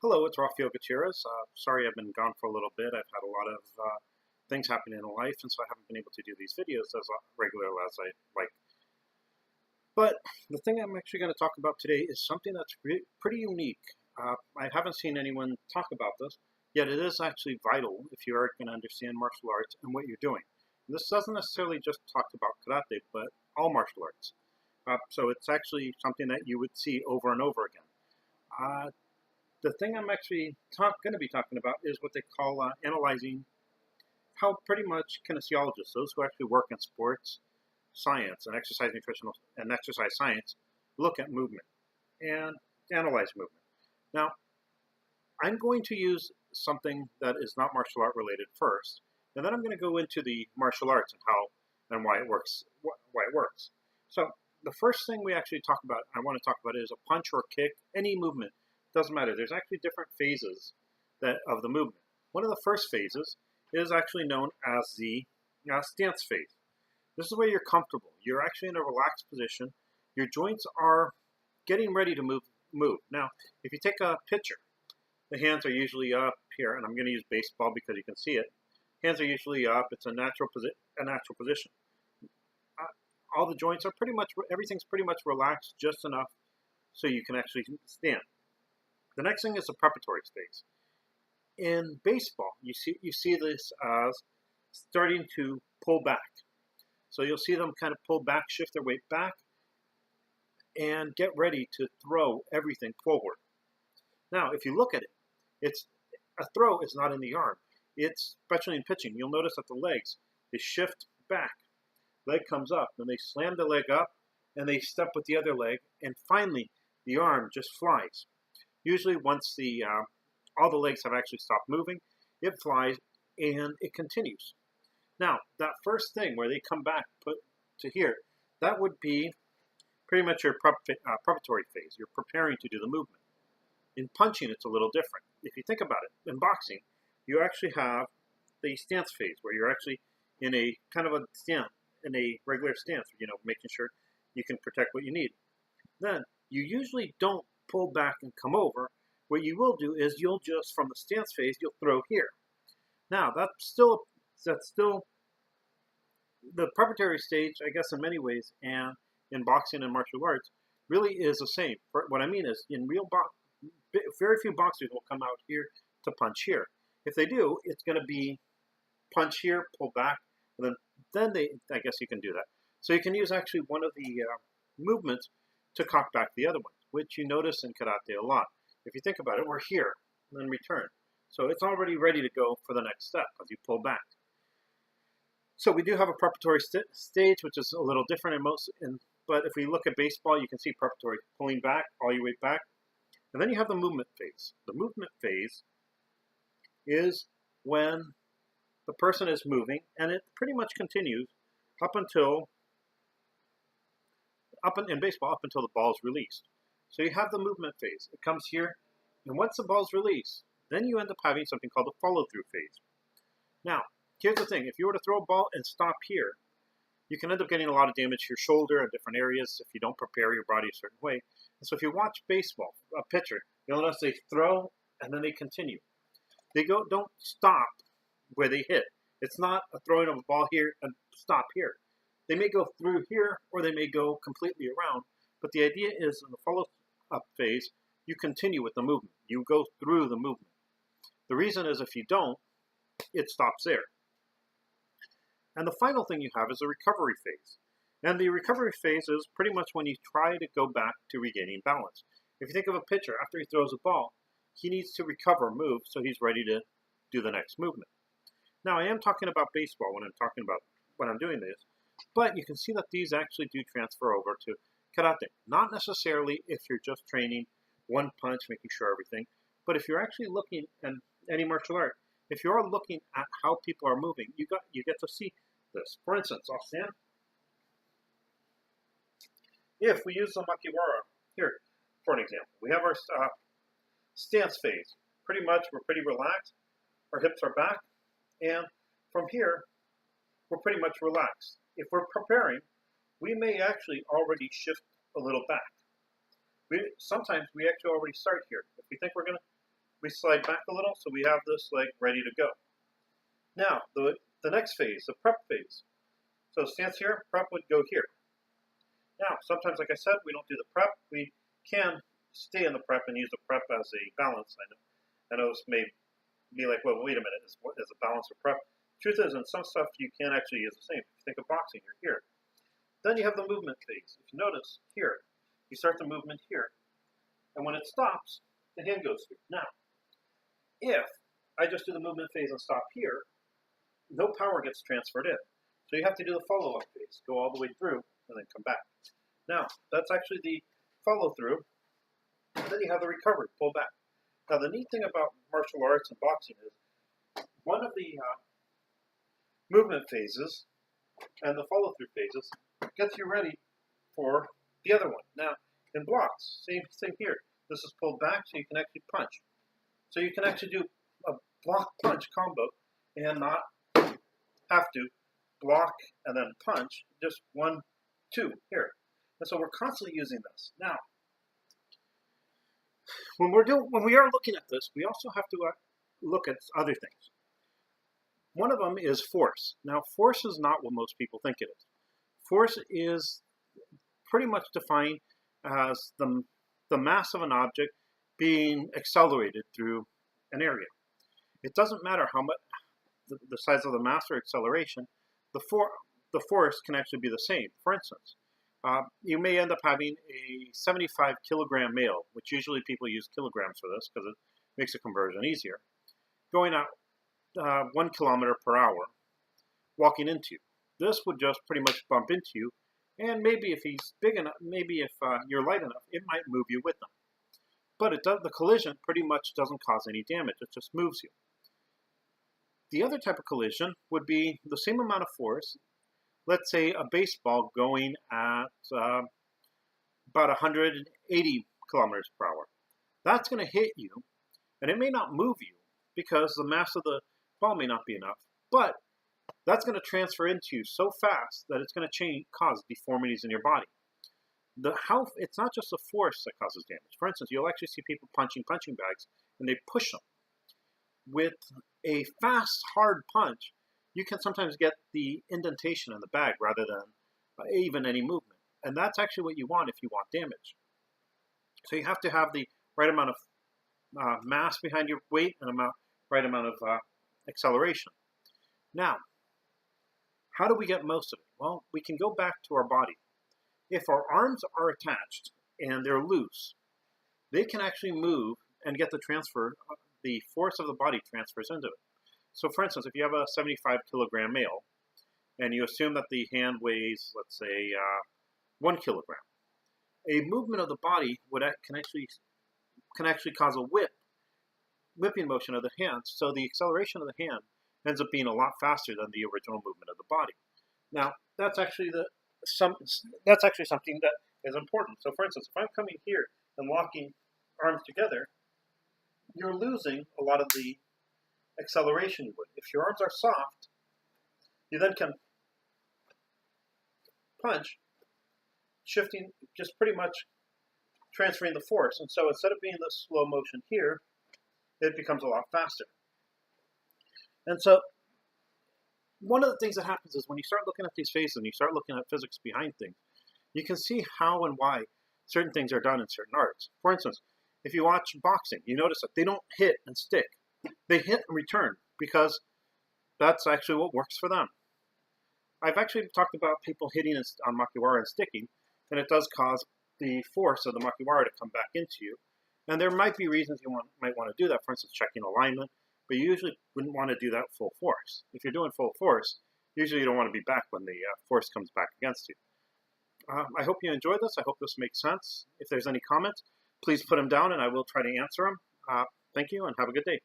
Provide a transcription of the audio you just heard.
Hello, it's Rafael Gutierrez. Sorry I've been gone for a little bit. I've had a lot of things happening in life, and so I haven't been able to do these videos as regularly as I like. But the thing I'm actually going to talk about today is something that's pretty unique. I haven't seen anyone talk about this, yet it is actually vital if you are going to understand martial arts and what you're doing. And this doesn't necessarily just talk about karate, but all martial arts. So it's actually something that you would see over and over again. The thing I'm actually going to be talking about is what they call analyzing how pretty much kinesiologists, those who actually work in sports science and exercise nutritional and exercise science, look at movement and analyze movement. Now, I'm going to use something that is not martial art related first, and then I'm going to go into the martial arts and how and why it works. So the first thing we actually I want to talk about is a punch or kick, any movement. Doesn't matter. There's actually different phases of the movement. One of the first phases is actually known as the stance phase. This is where you're comfortable. You're actually in a relaxed position. Your joints are getting ready to move. Now, if you take a pitcher, the hands are usually up here, and I'm going to use baseball because you can see it. Hands are usually up. It's a natural position. All the joints are everything's pretty much relaxed just enough so you can actually stand. The next thing is the preparatory phase. In baseball, you see this as starting to pull back. So you'll see them kind of pull back, shift their weight back, and get ready to throw everything forward. Now, if you look at it, a throw is not in the arm. It's especially in pitching. You'll notice that the legs, they shift back. Leg comes up, then they slam the leg up, and they step with the other leg, and finally the arm just flies. Usually once all the legs have actually stopped moving, it flies and it continues. Now, that first thing where they come back to here, that would be pretty much your preparatory phase. You're preparing to do the movement. In punching, it's a little different. If you think about it, in boxing, you actually have the stance phase where you're actually in a kind of a stance, in a regular stance, making sure you can protect what you need. Then you usually don't pull back and come over. What you will do is you'll just, from the stance phase, you'll throw here. Now, that's still the preparatory stage, I guess, in many ways, and in boxing and martial arts, really is the same. What I mean is, in very few boxers will come out here to punch here. If they do, it's going to be punch here, pull back, and then I guess you can do that. So you can use actually one of the movements to cock back the other one, which you notice in karate a lot. If you think about it, we're here, and then return. So it's already ready to go for the next step as you pull back. So we do have a preparatory stage, which is a little different but if we look at baseball, you can see preparatory, pulling back, all your weight back. And then you have the movement phase. The movement phase is when the person is moving, and it pretty much continues in baseball, up until the ball is released. So you have the movement phase. It comes here, and once the ball is released, then you end up having something called the follow-through phase. Now, here's the thing. If you were to throw a ball and stop here, you can end up getting a lot of damage to your shoulder and different areas if you don't prepare your body a certain way. And so if you watch baseball, a pitcher, you'll notice they throw, and then they continue. They don't stop where they hit. It's not a throwing of a ball here and stop here. They may go through here, or they may go completely around. But the idea is, in the follow-up phase, you continue with the movement. You go through the movement. The reason is if you don't, it stops there. And the final thing you have is the recovery phase. And the recovery phase is pretty much when you try to go back to regaining balance. If you think of a pitcher, after he throws a ball, he needs to recover, move, so he's ready to do the next movement. Now, I am talking about baseball when I'm doing this, but you can see that these actually do transfer over to karate. Not necessarily if you're just training one punch, making sure everything, but if you're actually looking at any martial art, if you are looking at how people are moving, you get to see this. For instance, I'll stand. If we use the makiwara here, for an example, we have our stance phase. Pretty much, we're pretty relaxed. Our hips are back, and from here, we're pretty much relaxed. If we're preparing, we may actually already shift a little back. Sometimes we actually already start here. If we think we slide back a little so we have this leg ready to go. Now, the next phase, the prep phase. So stance here, prep would go here. Now, sometimes, like I said, we don't do the prep. We can stay in the prep and use the prep as a balance. I know this may be like, well, wait a minute, is a balance or prep? Truth is, in some stuff, you can actually use the same. If you think of boxing, you're here. Then you have the movement phase. If you notice, here, you start the movement here. And when it stops, the hand goes through. Now, if I just do the movement phase and stop here, no power gets transferred in. So you have to do the follow-up phase, go all the way through, and then come back. Now, that's actually the follow-through. And then you have the recovery, pull back. Now, the neat thing about martial arts and boxing is one of the movement phases and the follow-through phases gets you ready for the other one. Now, in blocks, same thing here. This is pulled back so you can actually punch. So you can actually do a block-punch combo and not have to block and then punch. Just 1, 2 here. And so we're constantly using this. Now, when we are looking at this, we also have to look at other things. One of them is force. Now, force is not what most people think it is. Force is pretty much defined as the mass of an object being accelerated through an area. It doesn't matter how much the size of the mass or acceleration, the force can actually be the same. For instance, you may end up having a 75 kilogram male, which usually people use kilograms for this because it makes the conversion easier, going at 1 kilometer per hour, walking into you. This would just pretty much bump into you, and maybe if he's big enough, maybe if you're light enough, it might move you with them. But the collision pretty much doesn't cause any damage, it just moves you. The other type of collision would be the same amount of force. Let's say a baseball going at about 180 kilometers per hour. That's going to hit you, and it may not move you because the mass of the ball may not be enough, but that's going to transfer into you so fast that it's going to cause deformities in your body. It's not just the force that causes damage. For instance, you'll actually see people punching punching bags, and they push them. With a fast, hard punch, you can sometimes get the indentation in the bag rather than even any movement. And that's actually what you want if you want damage. So you have to have the right amount of mass behind your weight and right amount of acceleration. Now, how do we get most of it? Well, we can go back to our body. If our arms are attached and they're loose, they can actually move and get the force of the body transfers into it. So for instance, if you have a 75 kilogram male and you assume that the hand weighs, let's say, 1 kilogram, a movement of the body can actually cause a whipping motion of the hands. So the acceleration of the hand ends up being a lot faster than the original movement of the body. Now, that's actually something that is important. So for instance, if I'm coming here and locking arms together, you're losing a lot of the acceleration you would. If your arms are soft, you then can punch, shifting, just pretty much transferring the force. And so instead of being this slow motion here, it becomes a lot faster. And so one of the things that happens is when you start looking at these phases and you start looking at physics behind things, you can see how and why certain things are done in certain arts. For instance, if you watch boxing, you notice that they don't hit and stick. They hit and return because that's actually what works for them. I've actually talked about people hitting on makiwara and sticking, and it does cause the force of the makiwara to come back into you. And there might be reasons you might want to do that, for instance, checking alignment, but you usually wouldn't want to do that full force. If you're doing full force, usually you don't want to be back when the force comes back against you. I hope you enjoyed this. I hope this makes sense. If there's any comments, please put them down and I will try to answer them. Thank you and have a good day.